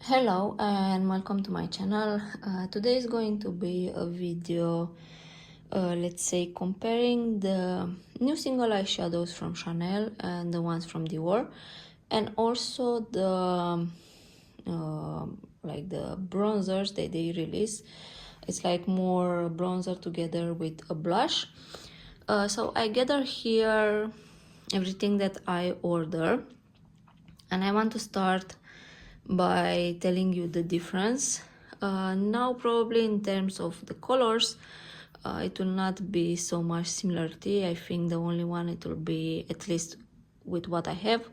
Hello and welcome to my channel. Today is going to be a video, let's say, comparing the new single eyeshadows from Chanel and the ones from Dior, and also the like the bronzers that they release. It's like more bronzer together with a blush. So I gather here everything that I order, and I want to start by telling you the difference. Now probably in terms of the colors, it will not be so much similarity. I think the only one it will be, at least with what I have,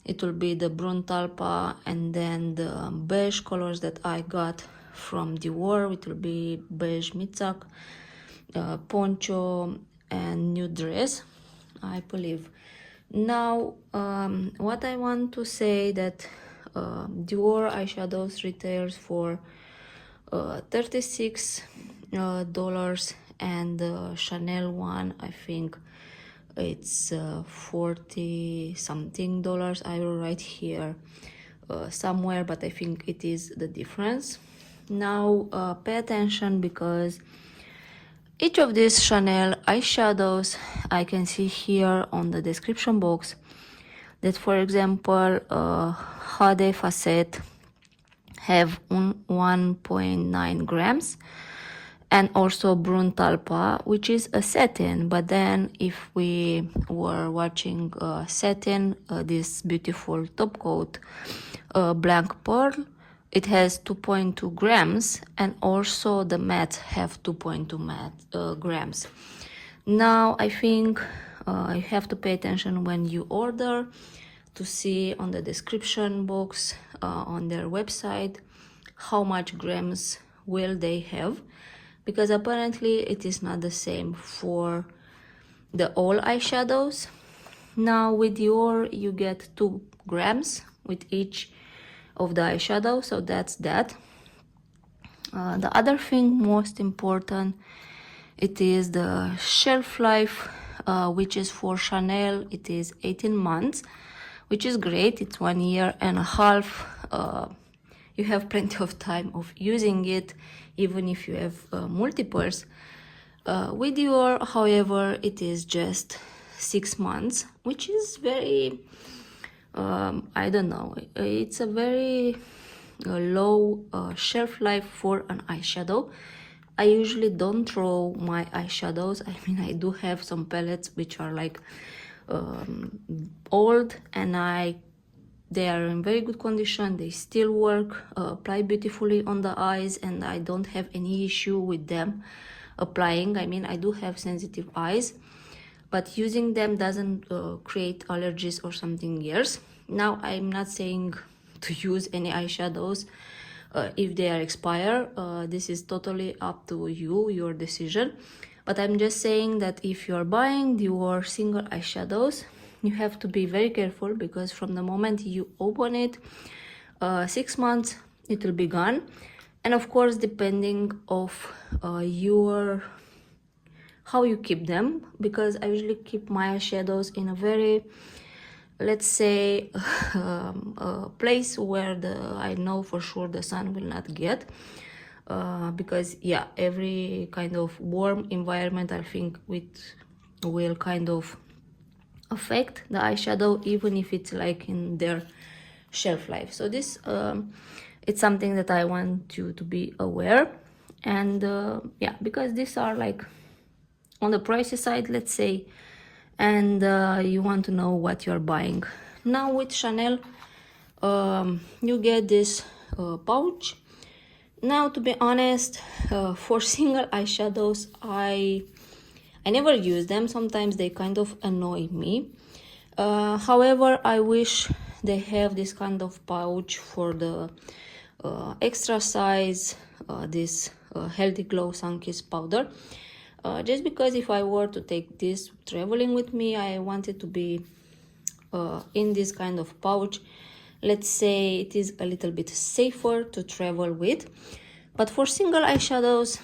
it will be the Brun Talpa, and then the beige colors that I got from Dior. It will be beige mitzak, poncho, and new dress, I believe. Now what I want to say that Dior eyeshadows retails for $36 and the Chanel one, I think it's 40 something dollars. I will write here somewhere, but I think it is the difference. Now pay attention, because each of these Chanel eyeshadows, I can see here on the description box that, for example, Hade Facette have 1.9 grams, and also Brun Talpa, which is a satin. But then if we were watching satin, this beautiful top coat, Blanc Pearl, it has 2.2 grams, and also the mattes have 2.2 grams. Now I think you have to pay attention when you order to see on the description box on their website how much grams will they have, because apparently it is not the same for the all eyeshadows. Now with Dior you get 2 grams with each of the eyeshadow, so that's that. The other thing, most important, it is the shelf life, which is for Chanel, it is 18 months, which is great. It's 1.5 years. You have plenty of time of using it, even if you have multiples. With Dior, however, it is just 6 months, which is very, I don't know, it's a very low shelf life for an eyeshadow. I usually don't throw my eyeshadows. I mean, I do have some palettes which are like old, and they are in very good condition. They still work, apply beautifully on the eyes, and I don't have any issue with them applying. I mean, I do have sensitive eyes, but using them doesn't create allergies or something else. Now I'm not saying to use any eyeshadows if they are expire. This is totally up to you, your decision. But I'm just saying that if you're buying Dior single eyeshadows, you have to be very careful, because from the moment you open it, 6 months it will be gone. And of course, depending of your how you keep them, because I usually keep my eyeshadows in a very, let's say, a place where I know for sure the sun will not get, because yeah, every kind of warm environment, I think, will kind of affect the eyeshadow, even if it's like in their shelf life. So this it's something that I want you to be aware. And yeah, because these are like on the pricey side, let's say, and you want to know what you're buying. Now with Chanel, you get this pouch. Now, to be honest, for single eyeshadows, I never use them. Sometimes they kind of annoy me. However, I wish they have this kind of pouch for the extra size, this Healthy Glow Sun-Kissed powder. Just because if I were to take this traveling with me, I want it to be in this kind of pouch. Let's say it is a little bit safer to travel with. But for single eyeshadows,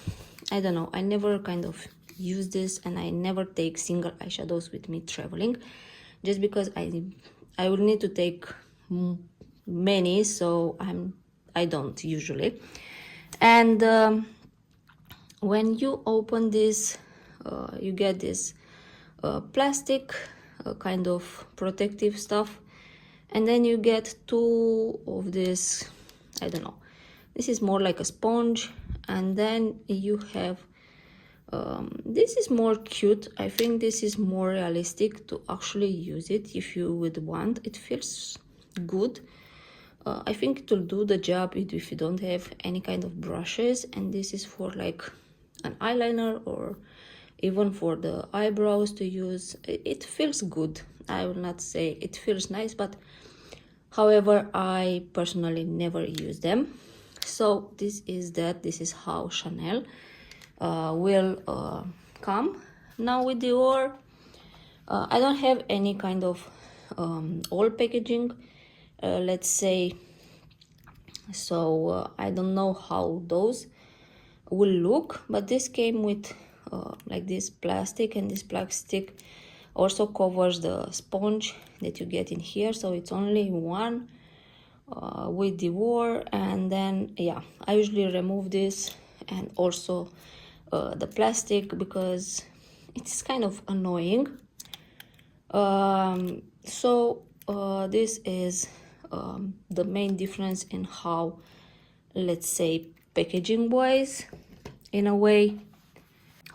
I don't know, I never kind of use this, and I never take single eyeshadows with me traveling, just because I will need to take many, so I don't usually. And when you open this, you get this plastic kind of protective stuff, and then you get two of this, I don't know, this is more like a sponge, and then you have this is more cute. I think this is more realistic to actually use it if you would want. It feels good. I think it will do the job if you don't have any kind of brushes, and this is for like an eyeliner or even for the eyebrows to use. It feels good. I will not say it feels nice, but however, I personally never use them. So this is that. This is how Chanel will come. Now with Dior, I don't have any kind of old packaging, let's say, so I don't know how those will look, but this came with like this plastic, and this plastic also covers the sponge that you get in here, so it's only one with Dior. And then yeah, I usually remove this and also the plastic because it's kind of annoying. So this is the main difference in how, let's say, packaging wise, in a way.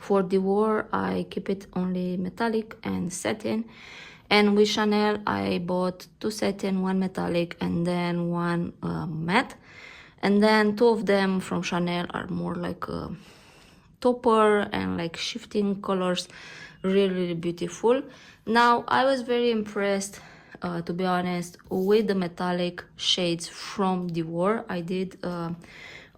For Dior, I keep it only metallic and satin, and with Chanel I bought two satin, one metallic, and then one matte. And then two of them from Chanel are more like a topper and like shifting colors, really beautiful. Now I was very impressed, to be honest, with the metallic shades from Dior. I did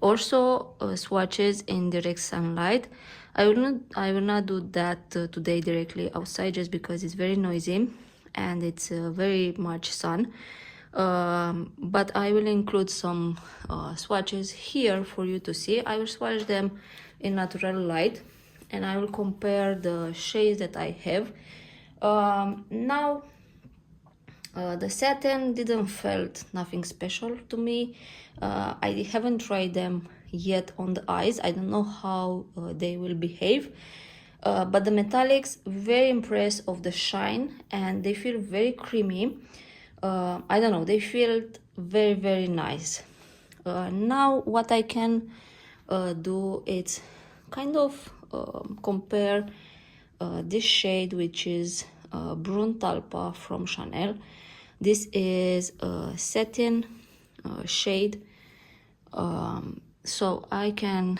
also swatches in direct sunlight. I will not do that today directly outside, just because it's very noisy and it's very much sun. But I will include some swatches here for you to see. I will swatch them in natural light, and I will compare the shades that I have. Now the satin didn't felt nothing special to me. I haven't tried them yet on the eyes. I don't know how they will behave. But the metallics, very impressed of the shine, and they feel very creamy. I don't know, they feel very nice. Now what I can do is kind of compare this shade, which is Brun Talpa from Chanel. This is a satin shade, so I can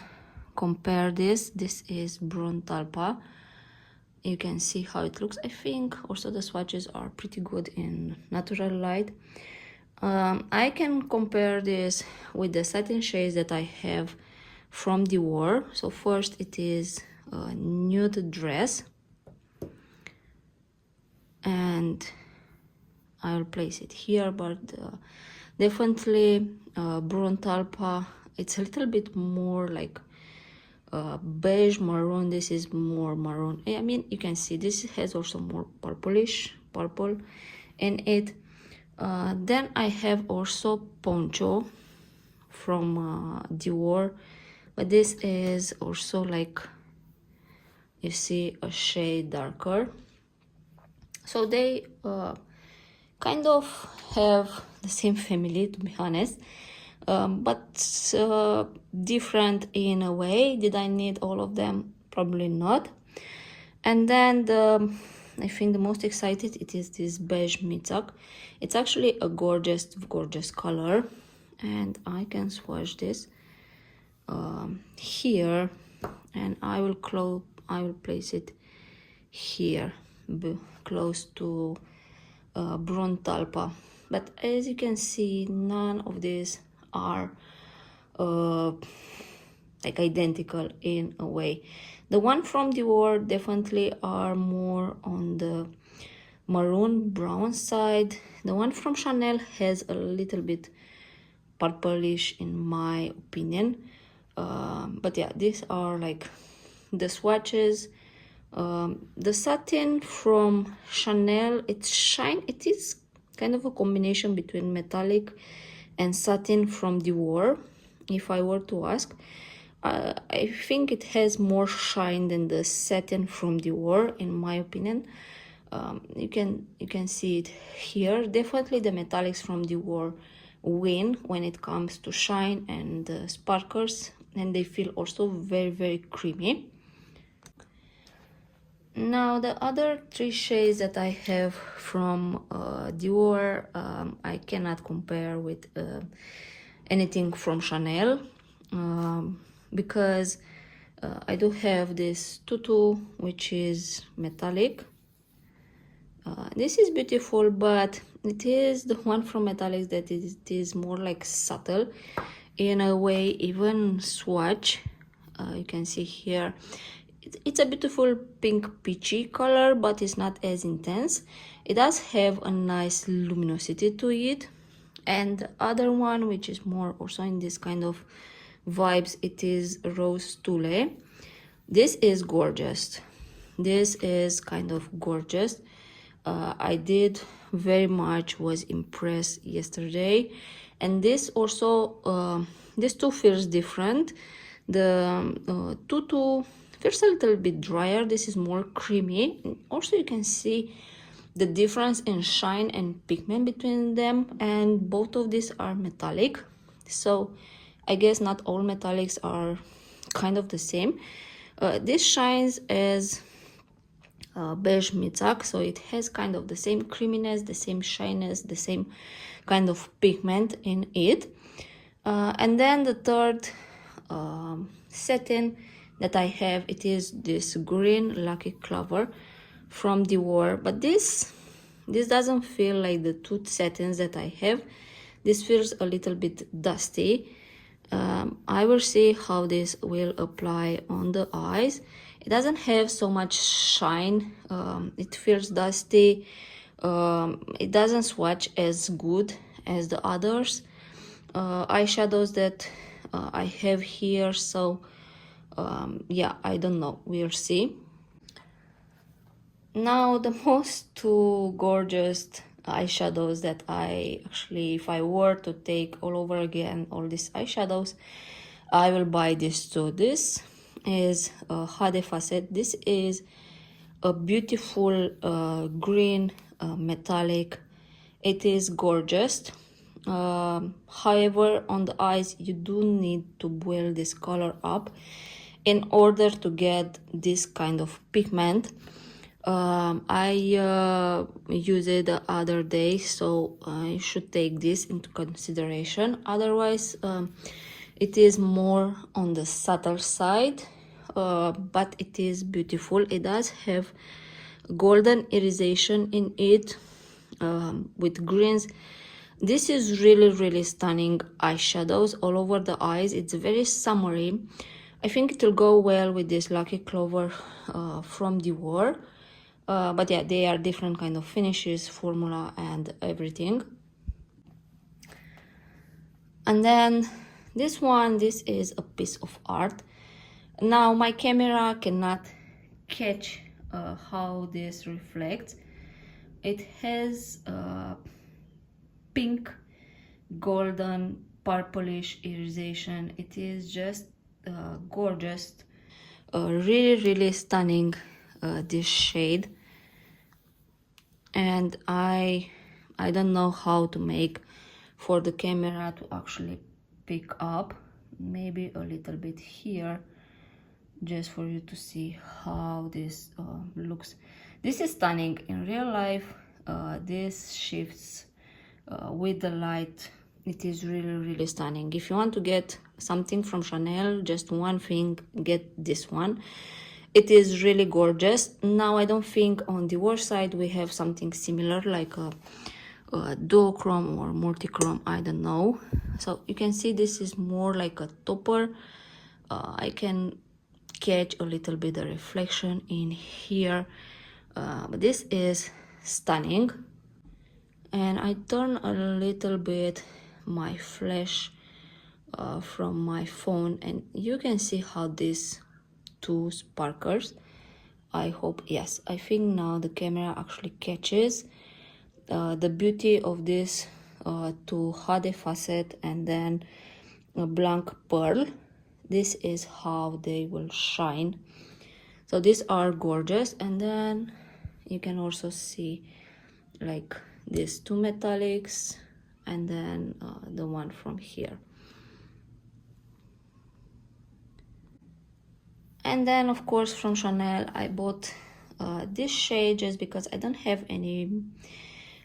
compare this. This is Brun Talpa. You can see how it looks. I think also the swatches are pretty good in natural light. I can compare this with the satin shades that I have from Dior. So first it is a nude dress, and I will place it here, but definitely Brun Talpa, it's a little bit more like beige maroon. This is more maroon. I mean, you can see this has also more purple in it. Then I have also Poncho from Dior, but this is also like, you see, a shade darker. So they kind of have the same family, to be honest, but different in a way. Did I need all of them? Probably not. And then I think the most excited, it is this beige mitzak. It's actually a gorgeous color, and I can swatch this here, and I will place it here close to Brun Talpa. But as you can see, none of these are like identical in a way. The one from Dior definitely are more on the maroon brown side. The one from Chanel has a little bit purplish in my opinion. But yeah, these are like the swatches. The satin from Chanel, it's shine. It is kind of a combination between metallic and satin from Dior. If I were to ask, I think it has more shine than the satin from Dior, in my opinion. You can see it here. Definitely the metallics from Dior win when it comes to shine and sparkles, and they feel also very creamy. Now the other three shades that I have from Dior, I cannot compare with anything from Chanel, because I do have this tutu, which is metallic. This is beautiful, but it is the one from metallics that it is more like subtle in a way. Even swatch, you can see here, it's a beautiful pink peachy color, but it's not as intense. It does have a nice luminosity to it. And the other one, which is more also in this kind of vibes, it is Rose Tule. This is gorgeous. This is kind of gorgeous. I did very much was impressed yesterday, and this also this too feels different. The tutu feels a little bit drier. This is more creamy. Also, you can see the difference in shine and pigment between them, and both of these are metallic. So I guess not all metallics are kind of the same. This shines as beige mitzak, so it has kind of the same creaminess, the same shyness, the same kind of pigment in it. And then the third satin that I have, it is this green Lucky Clover from Dior, but this doesn't feel like the two satins that I have. This feels a little bit dusty. I will see how this will apply on the eyes. It doesn't have so much shine. It feels dusty. It doesn't swatch as good as the others eyeshadows that I have here. So yeah, I don't know, we'll see. Now the most two gorgeous eyeshadows that I actually, if I were to take all over again all these eyeshadows, I will buy these two. This is Hade Facet. This is a beautiful green metallic. It is gorgeous. However, on the eyes you do need to build this color up in order to get this kind of pigment. I used it the other day, so I should take this into consideration. Otherwise, it is more on the subtle side, but it is beautiful. It does have golden iridescence in it, with greens. This is really stunning eyeshadows all over the eyes. It's very summery. I think it will go well with this Lucky Clover from Dior. But yeah, they are different kind of finishes, formula and everything. And then this one, this is a piece of art. Now my camera cannot catch how this reflects. It has pink, golden, purplish iridescence. It is just gorgeous, really stunning, this shade. And I don't know how to make for the camera to actually pick up. Maybe a little bit here, just for you to see how this looks. This is stunning in real life. This shifts with the light. It is really stunning. If you want to get something from Chanel, just one thing, get this one. It is really gorgeous. Now I don't think on the Dior side we have something similar, like a duochrome or multichrome, I don't know. So you can see this is more like a topper. I can catch a little bit of reflection in here, but this is stunning. And I turn a little bit my flash from my phone, and you can see how this two sparkles. I hope, yes, I think now the camera actually catches the beauty of this to Hade Facet and then a blank pearl. This is how they will shine. So these are gorgeous. And then you can also see like these two metallics and then the one from here. And then of course from Chanel I bought this shade just because I don't have any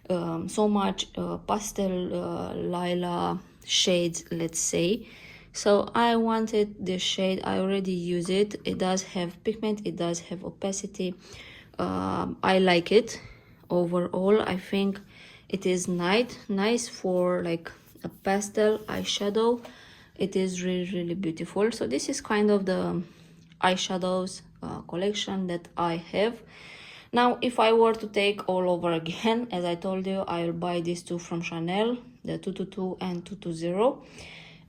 so much pastel lila shades, let's say. So I wanted this shade. I already use it. It does have pigment, it does have opacity. I like it overall. I think it is nice for like a pastel eyeshadow. It is really beautiful. So this is kind of the eyeshadows collection that I have. Now if I were to take all over again, as I told you, I'll buy these two from Chanel, the 222 and 220.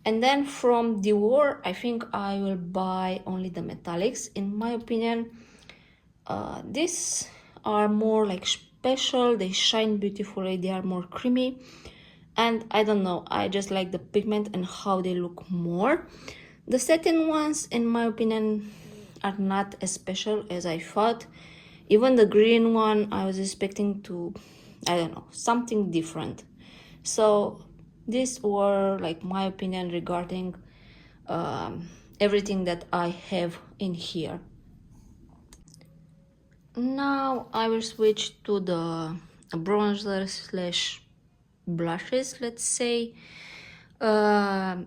And then from Dior, I think I will buy only the metallics. In my opinion, these are more like special. They shine beautifully, they are more creamy, and I don't know, I just like the pigment and how they look more. The satin ones, in my opinion, are not as special as I thought. Even the green one, I was expecting to, I don't know, something different. So these were like my opinion regarding everything that I have in here. Now I will switch to the bronzer slash blushes, let's say. Dior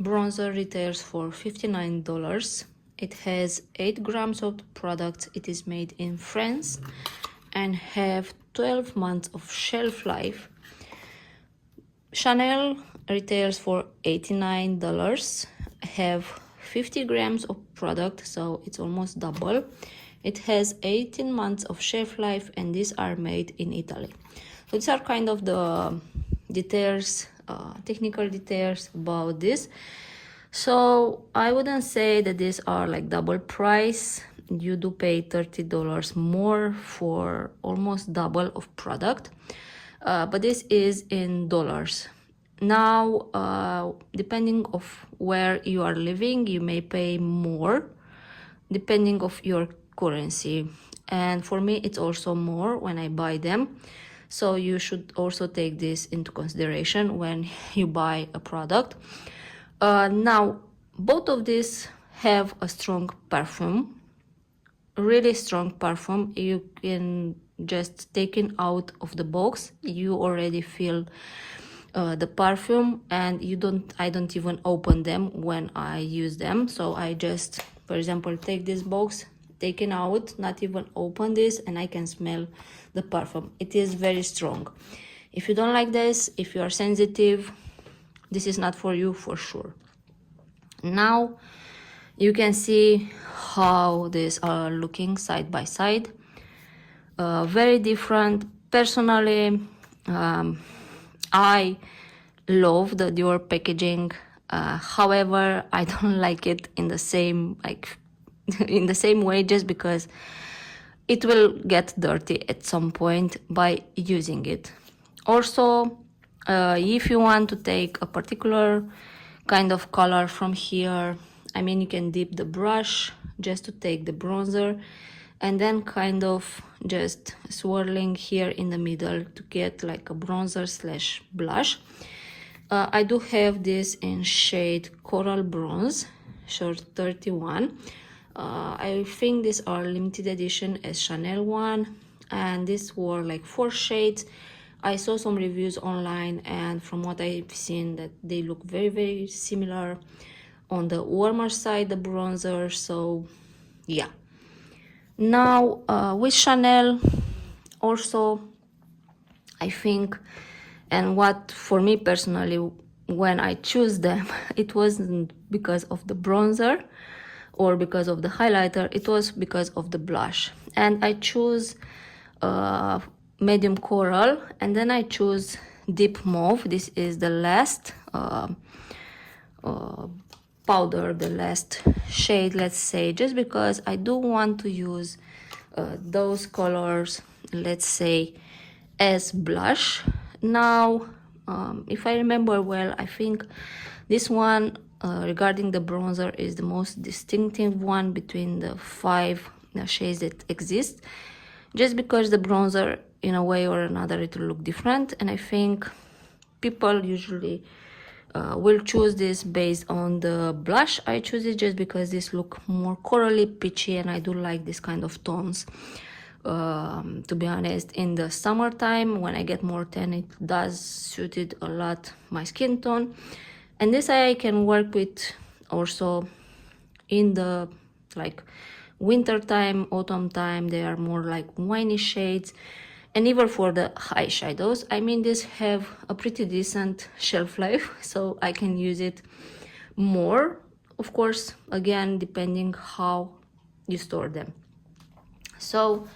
bronzer retails for $59. It has 8 grams of product. It is made in France and have 12 months of shelf life. Chanel retails for $89. Have 50 grams of product, so it's almost double. It has 18 months of shelf life, and these are made in Italy. So these are kind of the details, technical details about this. So I wouldn't say that these are like double price. You do pay $30 more for almost double of product, but this is in dollars. Now depending of where you are living, you may pay more depending of your currency, and for me it's also more when I buy them. So you should also take this into consideration when you buy a product. Now both of these have a strong perfume, really strong perfume. You can just take it out of the box, you already feel the perfume, and I don't even open them when I use them. So I just, for example, take this box, take it out, not even open this, and I can smell the perfume. It is very strong. If you don't like this, if you are sensitive, this is not for you for sure. Now you can see how these are looking side by side. Very different. Personally, I love the Dior packaging. However, I don't like it in the same in the same way, just because it will get dirty at some point by using it. Also, if you want to take a particular kind of color from here, I mean, you can dip the brush just to take the bronzer and then kind of just swirling here in the middle to get like a bronzer slash blush. I do have this in shade Coral Bronze, shade 31. I think these are limited edition as Chanel one, and these were like 4 shades. I saw some reviews online, and from what I've seen, that they look very similar. On the warmer side, the bronzer. So yeah. Now with Chanel also, I think, and what for me personally, when I choose them, it wasn't because of the bronzer or because of the highlighter, it was because of the blush. And I choose medium coral, and then I choose deep mauve. This is the last powder, the last shade, let's say, just because I do want to use those colors, let's say, as blush. Now, if I remember well, I think this one regarding the bronzer is the most distinctive one between the 5 shades that exist, just because the bronzer in a way or another it will look different, and I think people usually will choose this based on the blush. I choose it just because this look more corally peachy, and I do like this kind of tones. To be honest, in the summertime when I get more tan, it does suit it a lot my skin tone, and this I can work with also in the like winter time, autumn time. They are more like winey shades. And even for the eyeshadows, I mean, these have a pretty decent shelf life, so I can use it more, of course, again depending how you store them. So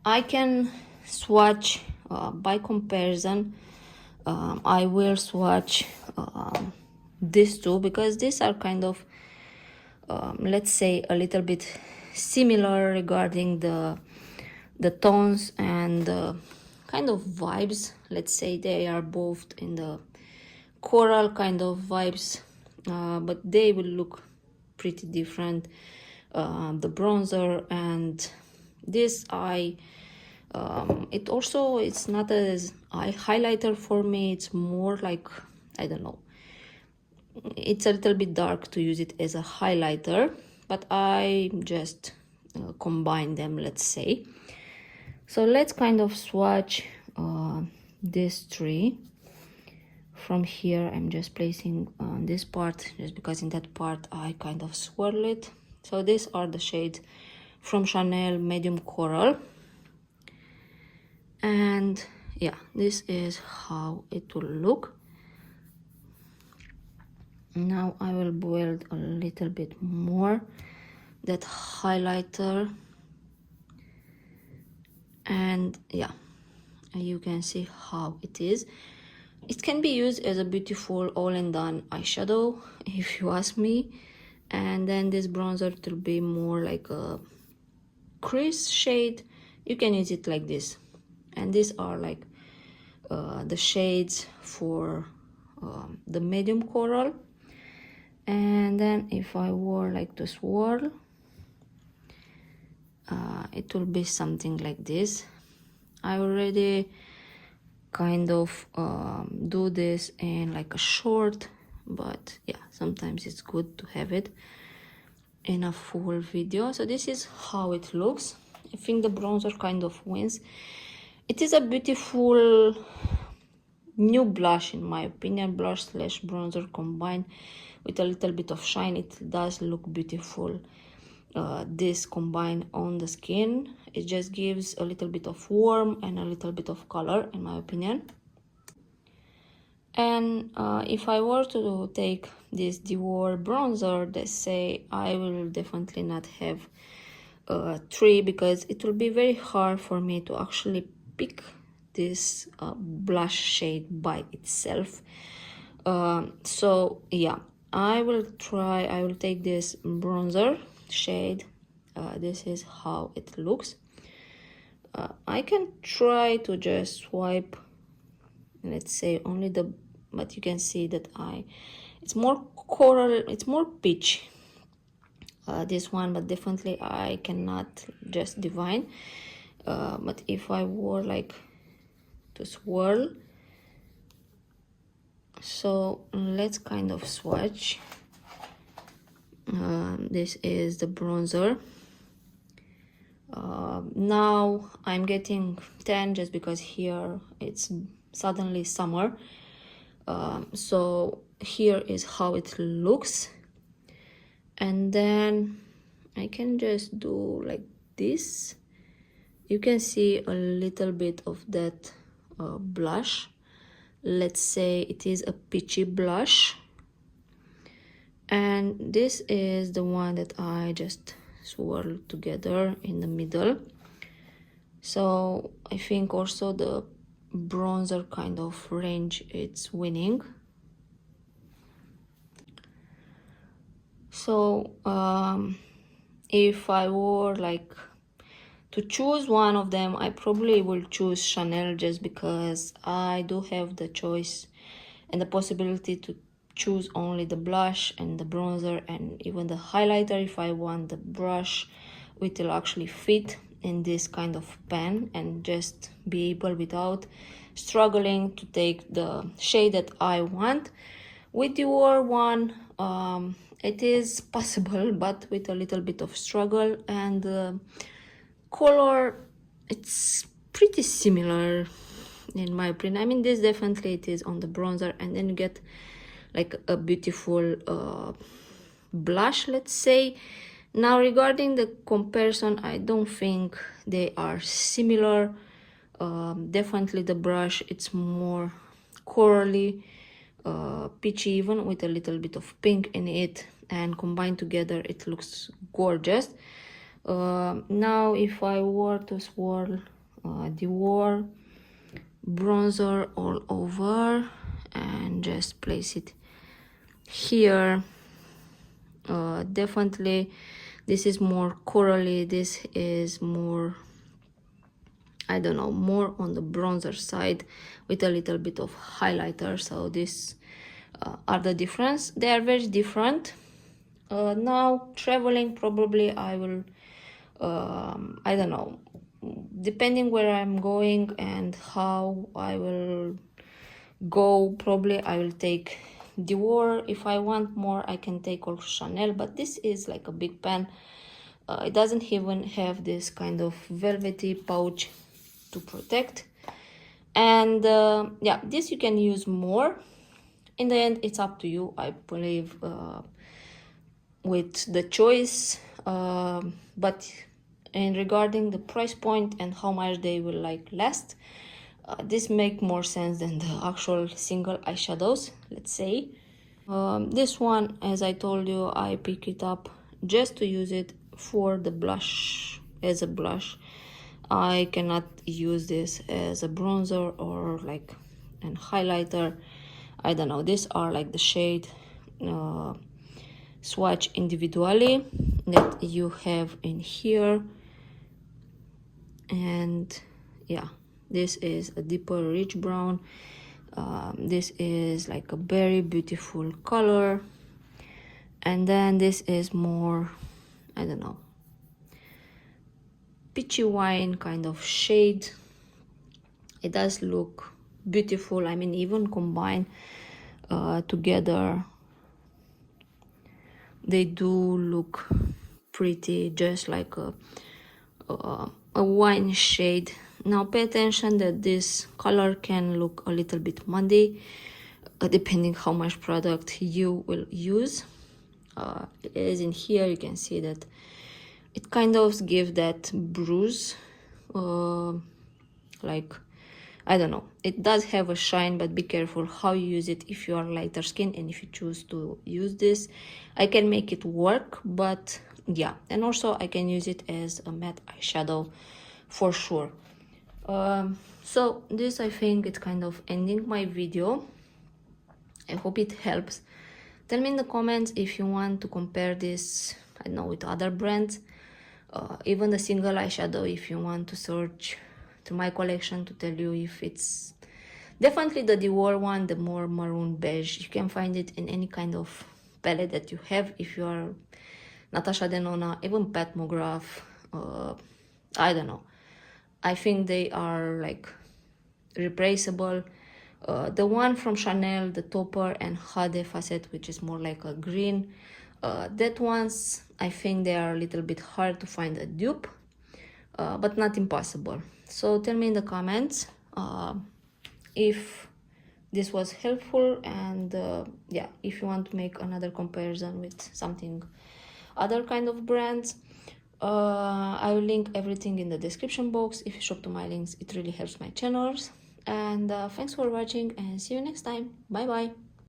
I can swatch by comparison. I will swatch these two because these are kind of let's say a little bit similar regarding the tones and the kind of vibes. Let's say they are both in the coral kind of vibes, but they will look pretty different. The bronzer and this eye, it's not as eye highlighter for me. It's more like, I don't know, it's a little bit dark to use it as a highlighter, but I just combine them, let's say. So let's kind of swatch these three. From here I'm just placing on this part just because in that part I kind of swirl it. So these are the shades from Chanel Medium Coral, and yeah, this is how it will look. Now I will build a little bit more that highlighter, and yeah, you can see how it is. It can be used as a beautiful all-in-done eyeshadow if you ask me, and then this bronzer will be more like a crease shade. You can use it like this, and these are like the shades for the medium coral. And then if I were like to swirl, it will be something like this. I already kind of do this in like a short, but yeah, sometimes it's good to have it in a full video. So this is how it looks. I think the bronzer kind of wins. It is a beautiful new blush in my opinion, blush slash bronzer combined with a little bit of shine. It does look beautiful. This combined on the skin, it just gives a little bit of warmth and a little bit of color in my opinion. And if I were to take this Dior bronzer, they say I will definitely not have 3 because it will be very hard for me to actually pick this blush shade by itself. So yeah, I will take this bronzer shade. This is how it looks. I can try to just swipe, let's say only the, but you can see that it's more coral, it's more peach, this one, but definitely I cannot just divine. But if I were like to swirl, so let's kind of swatch. This is the bronzer. Now I'm getting 10 just because here it's suddenly summer. So here is how it looks, and then I can just do like this. You can see a little bit of that blush. Let's say it is a peachy blush, and this is the one that I just swirl together in the middle. So I think also the bronzer kind of range it's winning. So if I were like to choose one of them, I probably will choose Chanel, just because I do have the choice and the possibility to choose only the blush and the bronzer and even the highlighter if I want the brush which will actually fit in this kind of pen and just be able, without struggling, to take the shade that I want. With Dior one, it is possible, but with a little bit of struggle, and the color, it's pretty similar in my opinion. I mean, this definitely it is on the bronzer, and then you get like a beautiful blush, let's say. Now, regarding the comparison, I don't think they are similar. Definitely the brush, it's more corally, peachy, even with a little bit of pink in it, and combined together it looks gorgeous. Now if I were to swirl Dior bronzer all over and just place it here, definitely this is more corally, this is more, I don't know, more on the bronzer side with a little bit of highlighter. So this are the difference. They are very different. Now traveling, probably I will, I don't know, depending where I'm going and how I will go, probably I will take Dior. If I want more, I can take also Chanel, but this is like a big pen. It doesn't even have this kind of velvety pouch to protect, and yeah, this you can use more. In the end, it's up to you, I believe, with the choice, but in regarding the price point and how much they will like last, this make more sense than the actual single eyeshadows, let's say. This one, as I told you, I pick it up just to use it for the blush, as a blush. I cannot use this as a bronzer or like an highlighter. I don't know, these are like the shade swatch individually that you have in here. And yeah, this is a deeper rich brown. This is like a very beautiful color, and then this is more, I don't know, peachy wine kind of shade. It does look beautiful. I mean, even combined together, they do look pretty, just like a wine shade. Now pay attention that this color can look a little bit muddy, depending how much product you will use. As in here, you can see that it kind of gives that bruise, like, I don't know, it does have a shine, but be careful how you use it if you are lighter skin and if you choose to use this. I can make it work, but yeah, and also I can use it as a matte eyeshadow for sure. So this, I think it's kind of ending my video. I hope it helps. Tell me in the comments if you want to compare this, I don't know, with other brands, even the single eyeshadow, if you want to search to my collection to tell you if it's definitely the Dior one, the more maroon beige. You can find it in any kind of palette that you have. If you are Natasha Denona, even Pat McGrath, I don't know, I think they are like replaceable. The one from Chanel, the topper and Jade Facette, which is more like a green, that ones, I think they are a little bit hard to find a dupe, but not impossible. So tell me in the comments if this was helpful, and yeah, if you want to make another comparison with something other kind of brands. I will link everything in the description box. If you shop to my links, it really helps my channels. And thanks for watching, and see you next time. Bye bye.